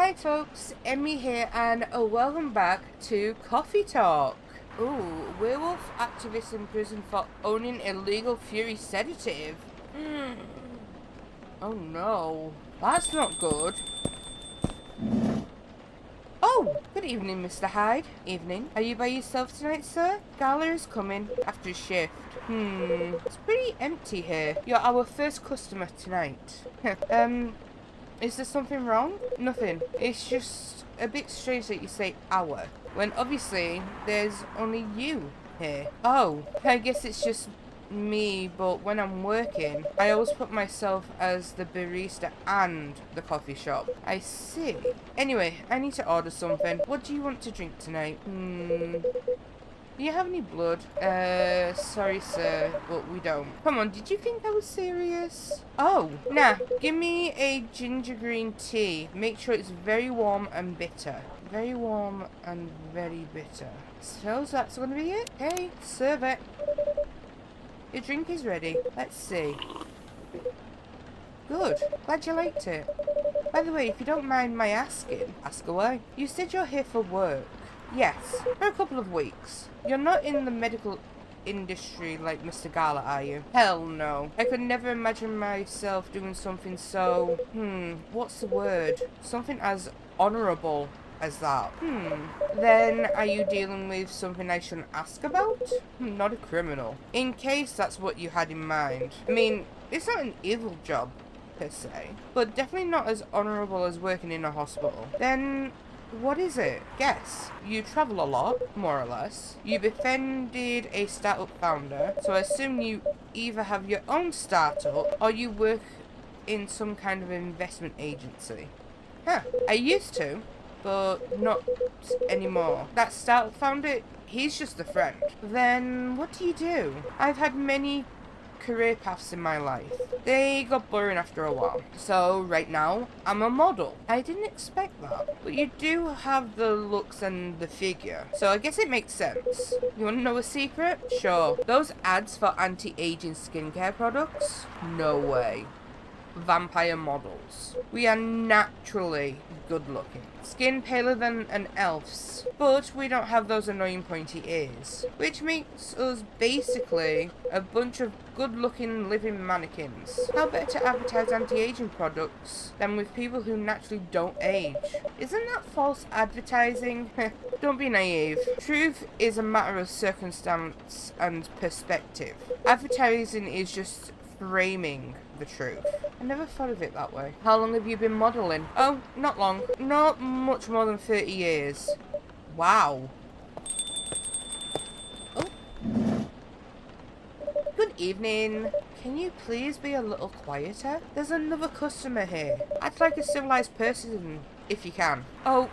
Hi folks, Emmy here and welcome back to Coffee Talk. Ooh, werewolf activist in prison for owning illegal fury sedative. Oh no, that's not good. Oh, good evening, Mr. Hyde. Evening. Are you by yourself tonight, sir? Gala is coming after his shift. It's pretty empty here. You're our first customer tonight. Is there something wrong? Nothing. It's just a bit strange that you say our, when obviously there's only you here. Oh, I guess it's just me, but when I'm working, I always put myself as the barista and the coffee shop. I see. Anyway, I need to order something. What do you want to drink tonight? Do you have any blood? Sorry sir, but we don't. Come on, did you think I was serious? Oh, nah, give me a ginger green tea. Make sure it's very warm and bitter. Very warm and very bitter. So that's gonna be it? Okay, serve it. Your drink is ready. Let's see. Good, glad you liked it. By the way, if you don't mind my asking, ask away. You said you're here for work. Yes, for a couple of weeks. You're not in the medical industry like Mr. Gala, are you? Hell no. I could never imagine myself doing something so, what's the word? Something as honourable as that. Then are you dealing with something I shouldn't ask about? Not a criminal. In case that's what you had in mind. I mean, it's not an evil job, per se, but definitely not as honourable as working in a hospital. Then what is it? Guess. You travel a lot, more or less. You befriended a startup founder, so I assume you either have your own startup or you work in some kind of investment agency. Huh. I used to, but not anymore. That startup founder, he's just a friend. Then what do you do? I've had many career paths in my life. They got boring after a while. So right now, I'm a model. I didn't expect that. But you do have the looks and the figure. So I guess it makes sense. You want to know a secret? Sure. Those ads for anti-aging skincare products? No way. Vampire models. We are naturally good looking. Skin paler than an elf's, but we don't have those annoying pointy ears, which makes us basically a bunch of good looking living mannequins. How better to advertise anti-aging products than with people who naturally don't age? Isn't that false advertising? Don't be naive. Truth is a matter of circumstance and perspective. Advertising is just framing the truth. I never thought of it that way. How long have you been modelling? Oh, not long. Not much more than 30 years. Wow. Oh. Good evening. Can you please be a little quieter? There's another customer here. Act like a civilized person if you can. Oh,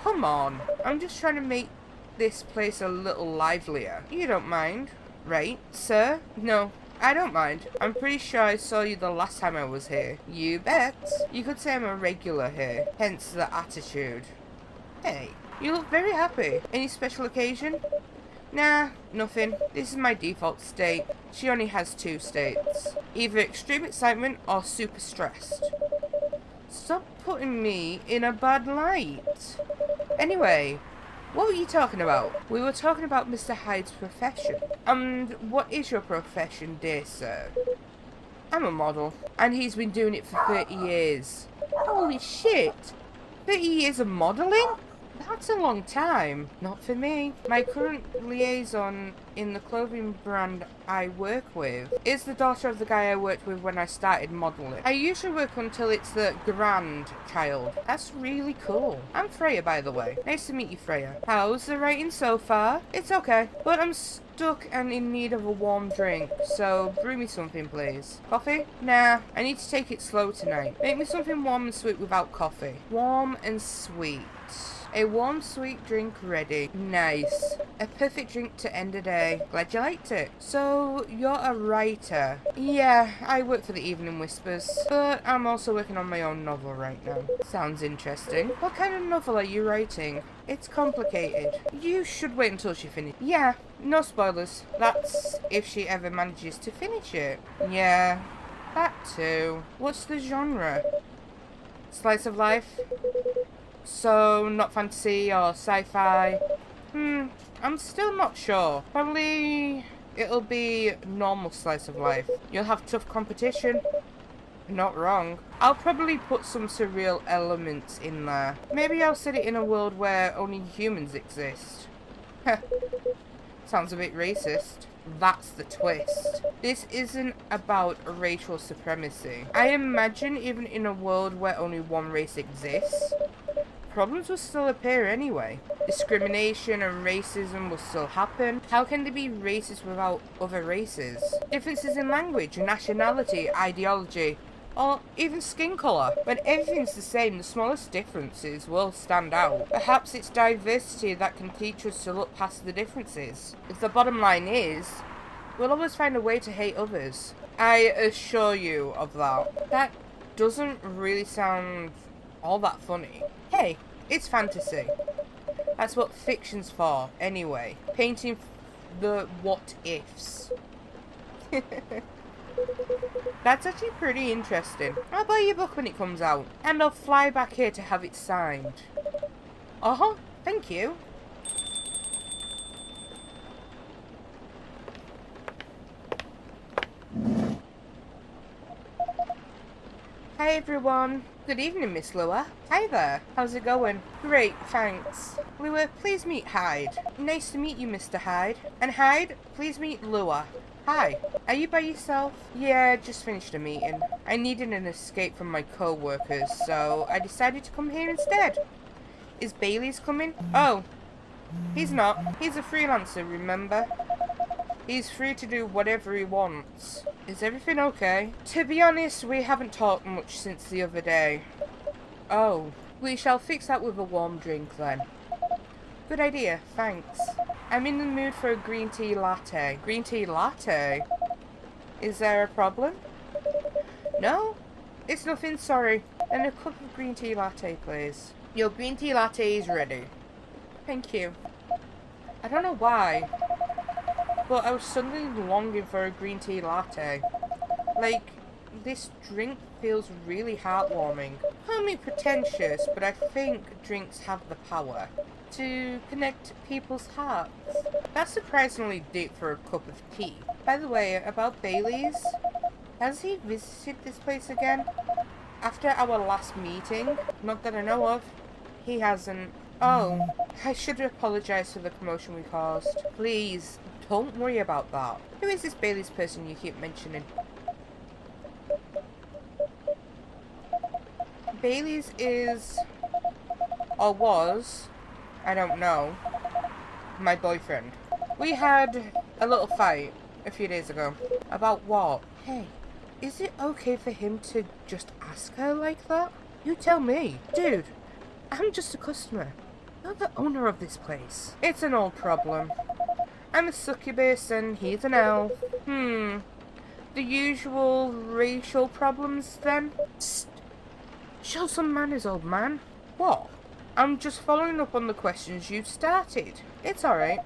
come on. I'm just trying to make this place a little livelier. You don't mind, right, sir? No. I don't mind. I'm pretty sure I saw you the last time I was here. You bet. You could say I'm a regular here, hence the attitude. Hey, you look very happy. Any special occasion? Nah, nothing. This is my default state. She only has two states. Either extreme excitement or super stressed. Stop putting me in a bad light. Anyway, what were you talking about? We were talking about Mr. Hyde's profession. And what is your profession, dear sir? I'm a model. And he's been doing it for 30 years. Holy shit! 30 years of modelling? That's a long time. Not for me. My current liaison in the clothing brand I work with is the daughter of the guy I worked with when I started modelling. I usually work until it's the grandchild. That's really cool. I'm Freya, by the way. Nice to meet you, Freya. How's the writing so far? It's okay, but I'm stuck and in need of a warm drink, so brew me something, please. Coffee? Nah, I need to take it slow tonight. Make me something warm and sweet without coffee. Warm and sweet. A warm, sweet drink ready. Nice. A perfect drink to end a day. Glad you liked it. So, you're a writer. Yeah, I work for the Evening Whispers, but I'm also working on my own novel right now. Sounds interesting. What kind of novel are you writing? It's complicated. You should wait until she finishes. Yeah, no spoilers. That's if she ever manages to finish it. Yeah, that too. What's the genre? Slice of life? So, not fantasy or sci-fi? I'm still not sure. Probably it'll be normal slice of life. You'll have tough competition. Not wrong. I'll probably put some surreal elements in there. Maybe I'll set it in a world where only humans exist. Sounds a bit racist. That's the twist. This isn't about racial supremacy. I imagine even in a world where only one race exists, problems will still appear anyway. Discrimination and racism will still happen. How can there be races without other races? Differences in language, nationality, ideology, or even skin colour. When everything's the same, the smallest differences will stand out. Perhaps it's diversity that can teach us to look past the differences. If the bottom line is, we'll always find a way to hate others. I assure you of that. That doesn't really sound all that funny. Hey, it's fantasy. That's what fiction's for, anyway. Painting the what-ifs. That's actually pretty interesting. I'll buy your book when it comes out, and I'll fly back here to have it signed. Thank you. Hi everyone. Good evening, Miss Lua. Hi there. How's it going? Great, thanks. Lua, please meet Hyde. Nice to meet you, Mr. Hyde. And Hyde, please meet Lua. Hi. Are you by yourself? Yeah, just finished a meeting. I needed an escape from my co-workers, so I decided to come here instead. Is Bailey's coming? Oh, he's not. He's a freelancer, remember? He's free to do whatever he wants. Is everything okay? To be honest, we haven't talked much since the other day. Oh, we shall fix that with a warm drink then. Good idea, thanks. I'm in the mood for a green tea latte. Green tea latte? Is there a problem? No? It's nothing, sorry. And a cup of green tea latte, please. Your green tea latte is ready. Thank you. I don't know why, but I was suddenly longing for a green tea latte. Like, this drink feels really heartwarming. Call me pretentious, but I think drinks have the power to connect people's hearts. That's surprisingly deep for a cup of tea. By the way, about Bailey's, has he visited this place again? After our last meeting? Not that I know of. He hasn't. Oh, I should apologise for the commotion we caused. Please, don't worry about that. Who is this Bailey's person you keep mentioning? Bailey's is, or was, I don't know, my boyfriend. We had a little fight a few days ago. About what? Hey, is it okay for him to just ask her like that? You tell me. Dude, I'm just a customer. You're the owner of this place. It's an old problem. I'm a succubus and he's an elf. The usual racial problems then? Psst. Show some manners, old man. What? I'm just following up on the questions you started. It's alright.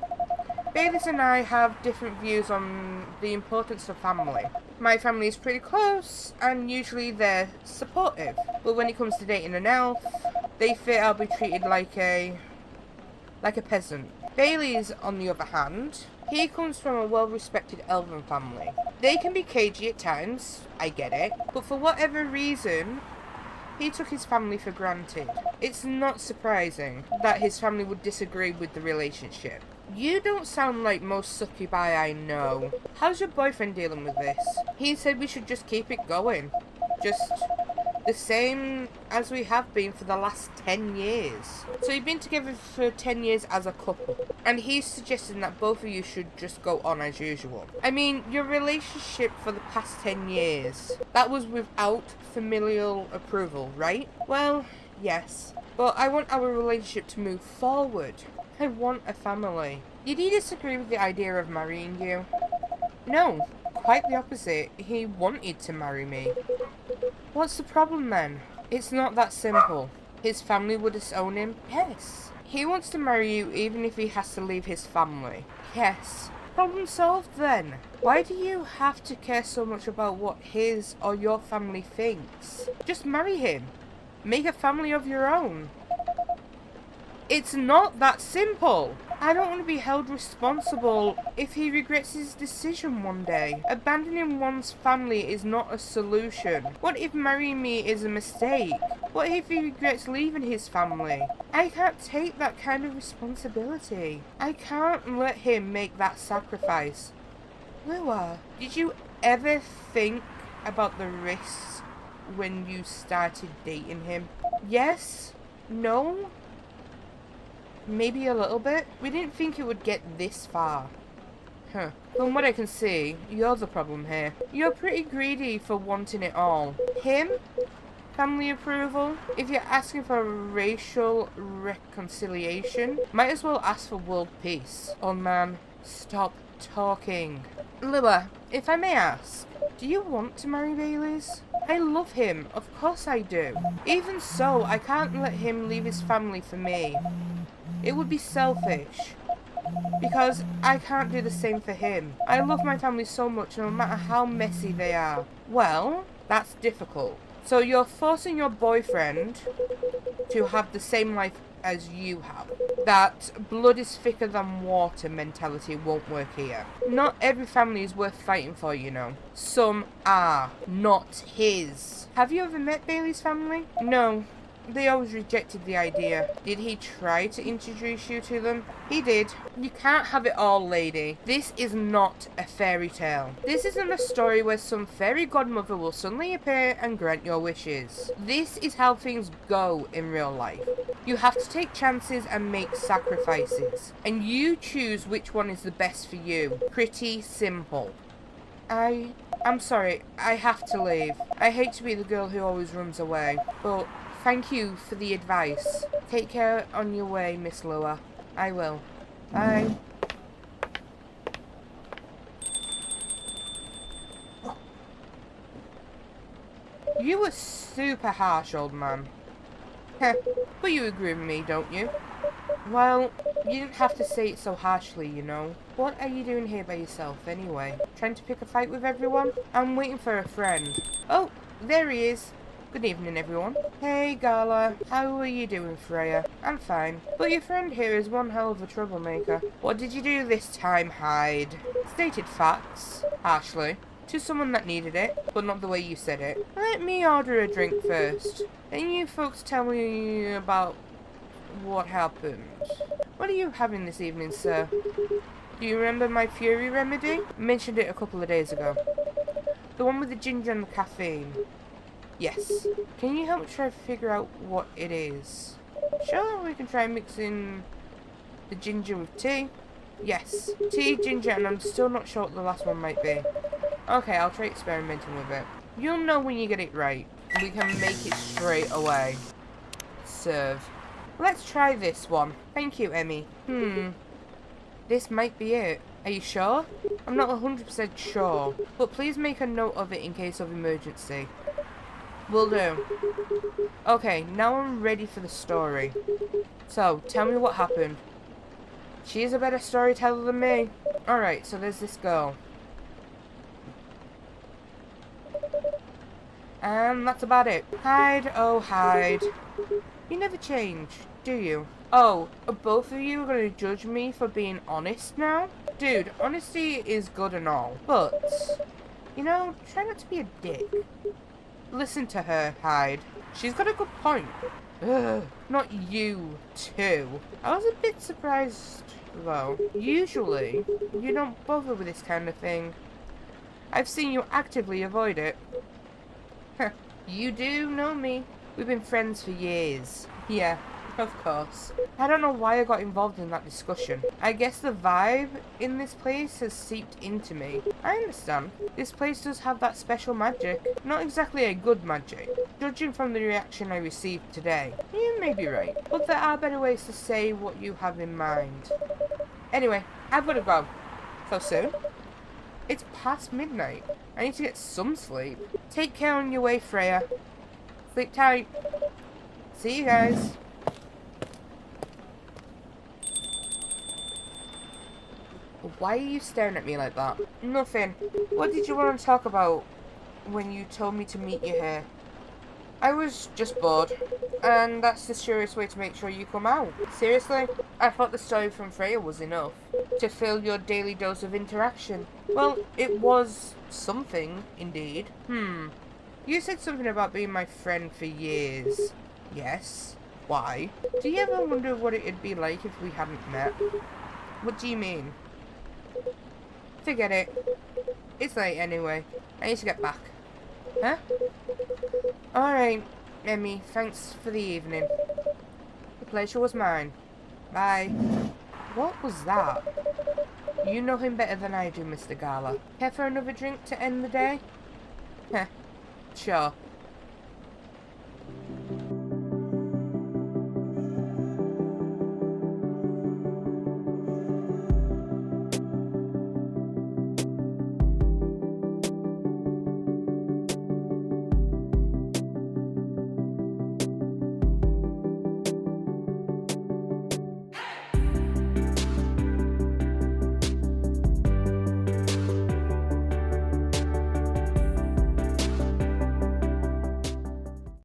Bailey's and I have different views on the importance of family. My family is pretty close, and usually they're supportive. But when it comes to dating an elf, they fear I'll be treated like a peasant. Bailey's, on the other hand, he comes from a well-respected elven family. They can be cagey at times, I get it, but for whatever reason, he took his family for granted. It's not surprising that his family would disagree with the relationship. You don't sound like most succubi I know. How's your boyfriend dealing with this? He said we should just keep it going. Just the same as we have been for the last 10 years. So you've been together for 10 years as a couple, and he's suggesting that both of you should just go on as usual. I mean, your relationship for the past 10 years, that was without familial approval, right? Well, yes. But I want our relationship to move forward. I want a family. Did he disagree with the idea of marrying you? No, quite the opposite. He wanted to marry me. What's the problem then? It's not that simple. His family would disown him? Yes. He wants to marry you even if he has to leave his family? Yes. Problem solved then. Why do you have to care so much about what his or your family thinks? Just marry him. Make a family of your own. It's not that simple. I don't want to be held responsible if he regrets his decision one day. Abandoning one's family is not a solution. What if marrying me is a mistake? What if he regrets leaving his family? I can't take that kind of responsibility. I can't let him make that sacrifice. Lua, did you ever think about the risks when you started dating him? Yes? No? Maybe a little bit? We didn't think it would get this far. Huh. From what I can see, you're the problem here. You're pretty greedy for wanting it all. Him? Family approval? If you're asking for racial reconciliation, might as well ask for world peace. Oh man, stop talking. Lua, if I may ask, do you want to marry Bailey's? I love him, of course I do. Even so, I can't let him leave his family for me. It would be selfish, because I can't do the same for him. I love my family so much, no matter how messy they are. Well, that's difficult. So you're forcing your boyfriend to have the same life as you have. That blood is thicker than water mentality won't work here. Not every family is worth fighting for, you know. Some are, not his. Have you ever met Bailey's family? No. They always rejected the idea. Did he try to introduce you to them? He did. You can't have it all, lady. This is not a fairy tale. This isn't a story where some fairy godmother will suddenly appear and grant your wishes. This is how things go in real life. You have to take chances and make sacrifices. And you choose which one is the best for you. Pretty simple. I'm sorry. I have to leave. I hate to be the girl who always runs away, but thank you for the advice. Take care on your way, Miss Lua. I will. Bye. You were super harsh, old man. Heh, but you agree with me, don't you? Well, you didn't have to say it so harshly, you know. What are you doing here by yourself, anyway? Trying to pick a fight with everyone? I'm waiting for a friend. Oh, there he is. Good evening, everyone. Hey, Gala. How are you doing, Freya? I'm fine. But your friend here is one hell of a troublemaker. What did you do this time, Hyde? Stated facts, harshly, to someone that needed it, but not the way you said it. Let me order a drink first. Then you folks tell me about what happened. What are you having this evening, sir? Do you remember my Fury remedy? I mentioned it a couple of days ago. The one with the ginger and the caffeine. Yes. Can you help me try to figure out what it is? Sure, we can try mixing the ginger with tea. Yes. Tea, ginger, and I'm still not sure what the last one might be. Okay, I'll try experimenting with it. You'll know when you get it right. We can make it straight away. Serve. Let's try this one. Thank you, Emmy. This might be it. Are you sure? I'm not 100% sure, but please make a note of it in case of emergency. Will do. Okay, now I'm ready for the story. So, tell me what happened. She's a better storyteller than me. Alright, so there's this girl. And that's about it. Hyde, oh Hyde. You never change, do you? Oh, both of you are going to judge me for being honest now? Dude, honesty is good and all, but, you know, try not to be a dick. Listen to her, Hyde. She's got a good point. Ugh, not you, too. I was a bit surprised, though. Usually, you don't bother with this kind of thing. I've seen you actively avoid it. You do know me. We've been friends for years. Yeah, of course. I don't know why I got involved in that discussion. I guess the vibe in this place has seeped into me. I understand. This place does have that special magic. Not exactly a good magic. Judging from the reaction I received today. You may be right. But there are better ways to say what you have in mind. Anyway, I've got to go. So soon? It's past midnight. I need to get some sleep. Take care on your way, Freya. Sleep tight. See you guys. Why are you staring at me like that? Nothing. What did you want to talk about when you told me to meet you here? I was just bored. And that's the surest way to make sure you come out. Seriously? I thought the story from Freya was enough to fill your daily dose of interaction. Well, it was something, indeed. You said something about being my friend for years. Yes. Why? Do you ever wonder what it'd be like if we hadn't met? What do you mean? Forget it. It's late anyway. I need to get back. Huh? Alright, Emmy, thanks for the evening. The pleasure was mine. Bye. What was that? You know him better than I do, Mr. Gala. Care for another drink to end the day? Heh, sure.